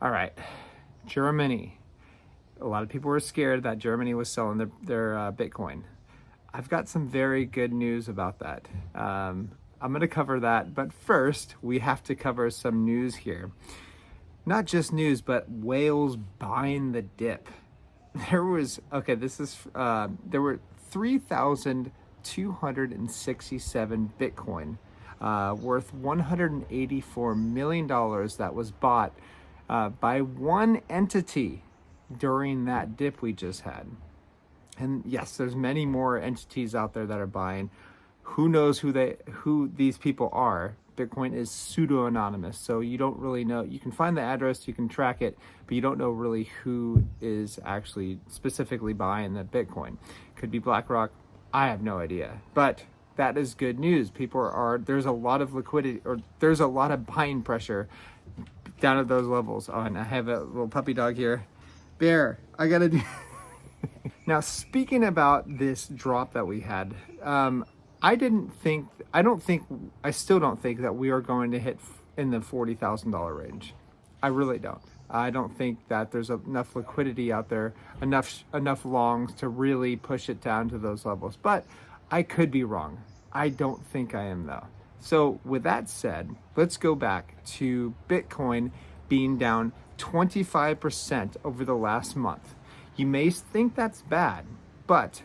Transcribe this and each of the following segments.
All right, Germany. A lot of people were scared that Germany was selling their Bitcoin. I've got some very good news about that. I'm going to cover that, but first we have to cover some news here. Not just news, but whales buying the dip. There was there were 3,267 Bitcoin worth $184 million that was bought by one entity during that dip we just had. And yes, there's many more entities out there that are buying. Who knows who these people are? Bitcoin is pseudo anonymous, so you don't really know. You can find the address, you can track it, but you don't know really who is actually specifically buying the Bitcoin. Could be BlackRock. I have no idea, but that is good news. There's a lot of liquidity, or there's a lot of buying pressure down at those levels. Oh, and I have a little puppy dog here. Bear, I gotta do. Now, speaking about this drop that we had, I still don't think that we are going to hit in the $40,000 range. I really don't. I don't think that there's enough liquidity out there, enough longs to really push it down to those levels. But I could be wrong. I don't think I am, though. So with that said, let's go back to Bitcoin being down 25% over the last month. You may think that's bad, but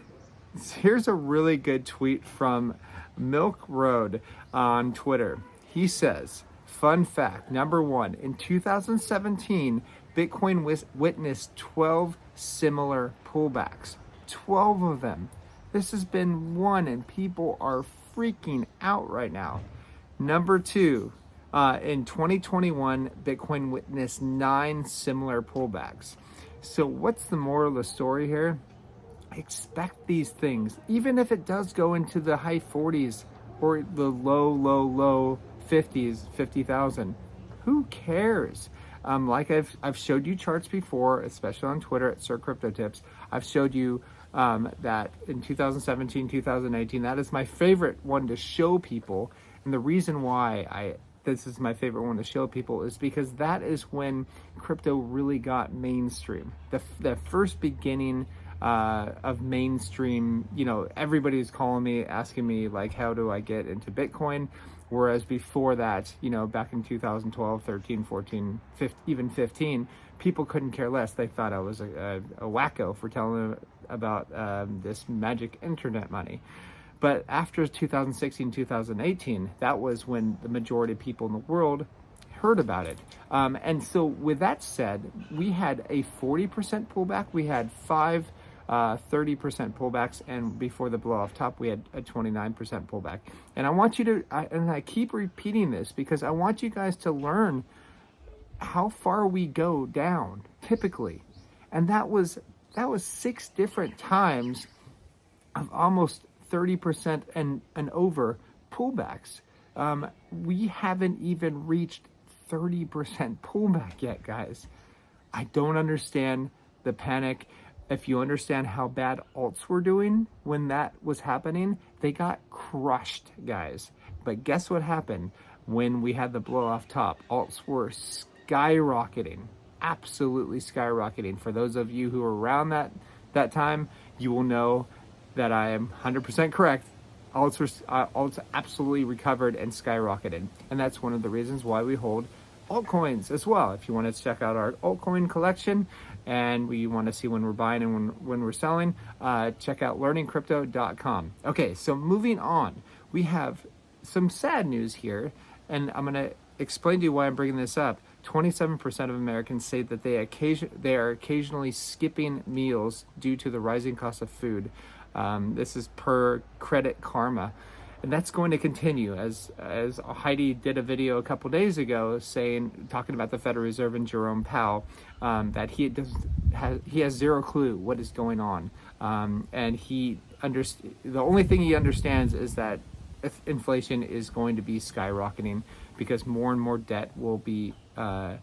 here's a really good tweet from Milk Road on Twitter. He says, fun fact, number one, in 2017, Bitcoin witnessed 12 similar pullbacks. 12 of them. This has been one, and people are freaking out right now. Number two, in 2021, Bitcoin witnessed 9 similar pullbacks. So what's the moral of the story here? Expect these things, even if it does go into the high 40s or the low 50s, 50,000. Who cares? Like I've showed you charts before, especially on Twitter at Sir Crypto Tips. I've showed you that in 2017, 2018, that is my favorite one to show people. And the reason why this is my favorite one to show people is because that is when crypto really got mainstream. The first beginning of mainstream, everybody's calling me, asking me like, how do I get into Bitcoin? Whereas before that, back in 2012, 13, 14, 15, even 15, people couldn't care less. They thought I was a wacko for telling them about this magic internet money. But after 2016, 2018, that was when the majority of people in the world heard about it. And so with that said, we had a 40% pullback. We had 30% pullbacks, and before the blow off top, we had a 29% pullback. And I want you to, and I keep repeating this because I want you guys to learn how far we go down typically. And that was 6 different times of almost 30% and over pullbacks. We haven't even reached 30% pullback yet, guys. I don't understand the panic. If you understand how bad alts were doing when that was happening, they got crushed, guys. But guess what happened when we had the blow off top? Alts were skyrocketing, absolutely skyrocketing. For those of you who were around that time, you will know that I am 100% correct. Alts absolutely recovered and skyrocketed. And that's one of the reasons why we hold altcoins as well. If you want to check out our altcoin collection and we want to see when we're buying and when we're selling, check out learningcrypto.com. Okay, so moving on, we have some sad news here, and I'm going to explain to you why I'm bringing this up. 27% of Americans say that they are occasionally skipping meals due to the rising cost of food. This is per Credit Karma. And that's going to continue, as Heidi did a video a couple days ago talking about the Federal Reserve and Jerome Powell, that he has zero clue what is going on, and the only thing he understands is that inflation is going to be skyrocketing because more and more debt will be thrown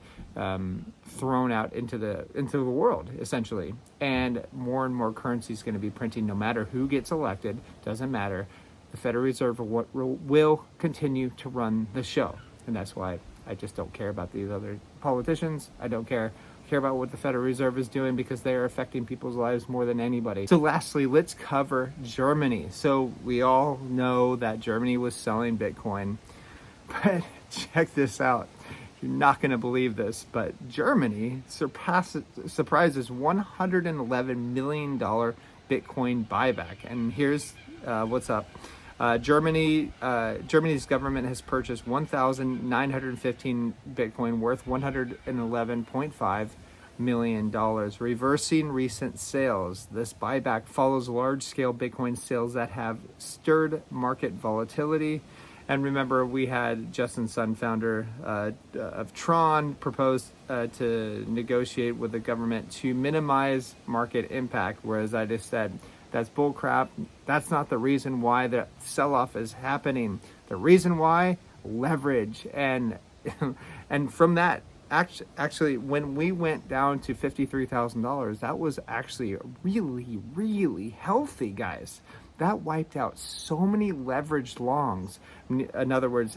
out into the world, essentially, and more currency is going to be printing. No matter who gets elected, doesn't matter. The Federal Reserve will continue to run the show, and that's why I just don't care about these other politicians. I don't care about what the Federal Reserve is doing, because they are affecting people's lives more than anybody. So lastly, let's cover Germany. So we all know that Germany was selling Bitcoin, but check this out. You're not going to believe this, but Germany surprises $111 million Bitcoin buyback. And here's what's up. Germany's government has purchased 1,915 Bitcoin worth $111.5 million, reversing recent sales. This buyback follows large-scale Bitcoin sales that have stirred market volatility. And remember, we had Justin Sun, founder of Tron, propose to negotiate with the government to minimize market impact, whereas I just said, that's bullcrap. That's not the reason why the sell-off is happening. The reason why, leverage. And from that, actually, when we went down to $53,000, that was actually really, really healthy, guys. That wiped out so many leveraged longs. In other words,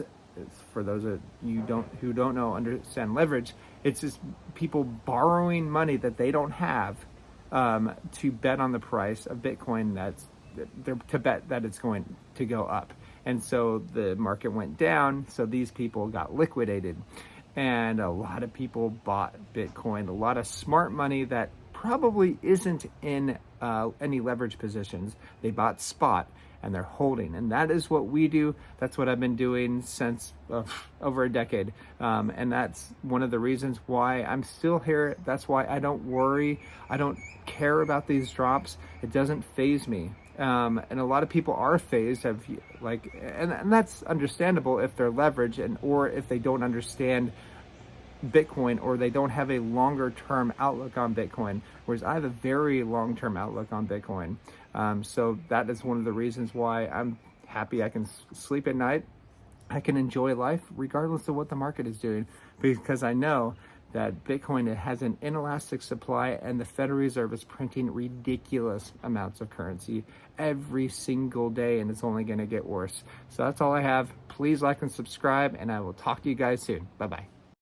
for those of you who don't understand leverage, it's just people borrowing money that they don't have to bet on the price of Bitcoin, to bet that it's going to go up. And so the market went down, so these people got liquidated. And a lot of people bought Bitcoin, a lot of smart money that probably isn't in any leverage positions. They bought spot and they're holding. And that is what we do. That's what I've been doing since over a decade. And that's one of the reasons why I'm still here. That's why I don't worry. I don't care about these drops. It doesn't faze me. And a lot of people are phased, and that's understandable if they're leveraged or if they don't understand Bitcoin, or they don't have a longer term outlook on Bitcoin, whereas I have a very long term outlook on Bitcoin. So that is one of the reasons why I'm happy I can sleep at night. I can enjoy life regardless of what the market is doing, because I know that Bitcoin has an inelastic supply, and the Federal Reserve is printing ridiculous amounts of currency every single day, and it's only going to get worse. So that's all I have. Please like and subscribe, and I will talk to you guys soon. Bye-bye.